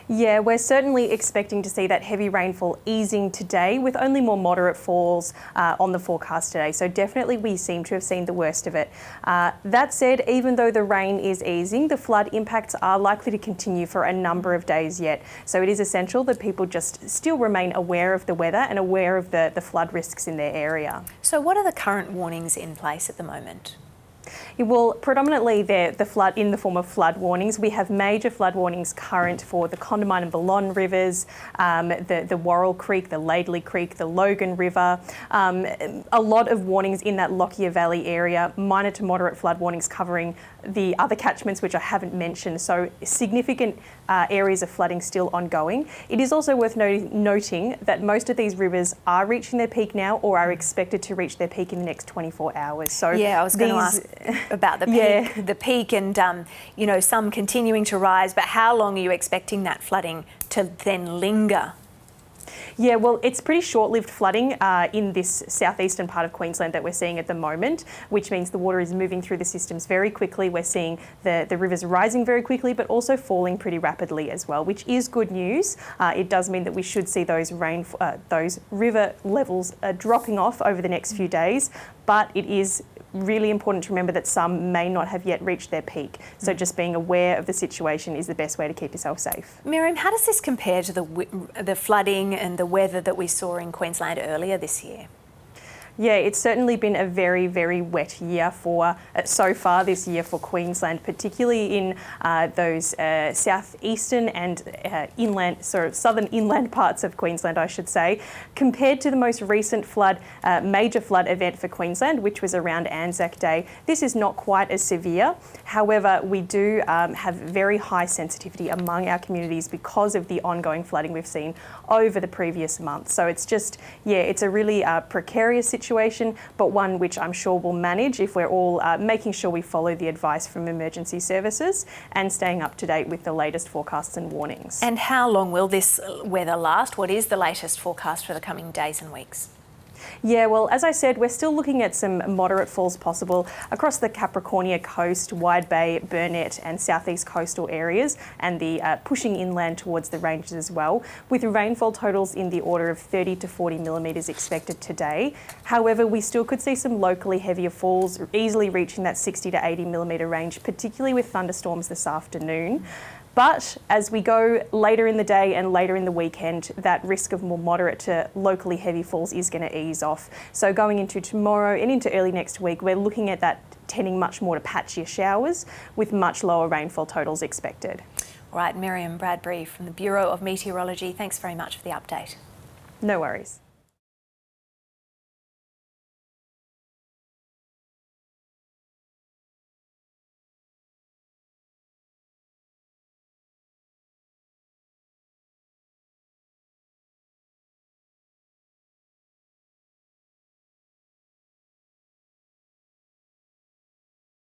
Yeah, we're certainly expecting to see that heavy rainfall easing today with only more moderate falls on the forecast today. So definitely we seem to have seen the worst of it. That said, even though the rain is easing, the flood impacts are likely to continue for a number of days yet. So it is essential that people just still remain aware of the weather and aware of the flood risks in their area. So what are the current warnings in place at the moment? Well, predominantly the flood in the form of flood warnings. We have major flood warnings current for the Condamine and Ballon rivers, the Worrell Creek, the Laidley Creek, the Logan River, a lot of warnings in that Lockyer Valley area, minor to moderate flood warnings covering the other catchments which I haven't mentioned, so significant areas of flooding still ongoing. It is also worth noting that most of these rivers are reaching their peak now or are expected to reach their peak in the next 24 hours. So yeah, I was going to ask about the peak, the peak and you know, some continuing to rise, but how long are you expecting that flooding to then linger? Yeah, well, it's pretty short-lived flooding in this southeastern part of Queensland that we're seeing at the moment, which means the water is moving through the systems very quickly. We're seeing the rivers rising very quickly, but also falling pretty rapidly as well, which is good news. It does mean that we should see those river levels dropping off over the next few days, but it is really important to remember that some may not have yet reached their peak. So just being aware of the situation is the best way to keep yourself safe. Miriam, how does this compare to the flooding and the weather that we saw in Queensland earlier this year? Yeah, it's certainly been a very, very wet year for so far this year for Queensland, particularly in those southeastern and inland, sort of southern inland parts of Queensland, I should say. Compared to the most recent major flood event for Queensland, which was around Anzac Day, this is not quite as severe. However, we do have very high sensitivity among our communities because of the ongoing flooding we've seen over the previous month. So it's just, yeah, it's a really precarious situation, but one which I'm sure we'll manage if we're all making sure we follow the advice from emergency services and staying up to date with the latest forecasts and warnings. And how long will this weather last? What is the latest forecast for the coming days and weeks? Yeah, well, as I said, we're still looking at some moderate falls possible across the Capricornia coast, Wide Bay, Burnett and southeast coastal areas, and the pushing inland towards the ranges as well, with rainfall totals in the order of 30 to 40 millimetres expected today. However, we still could see some locally heavier falls, easily reaching that 60 to 80 millimetre range, particularly with thunderstorms this afternoon. But as we go later in the day and later in the weekend, that risk of more moderate to locally heavy falls is going to ease off. So going into tomorrow and into early next week, we're looking at that tending much more to patchier showers with much lower rainfall totals expected. All right, Miriam Bradbury from the Bureau of Meteorology, thanks very much for the update. No worries.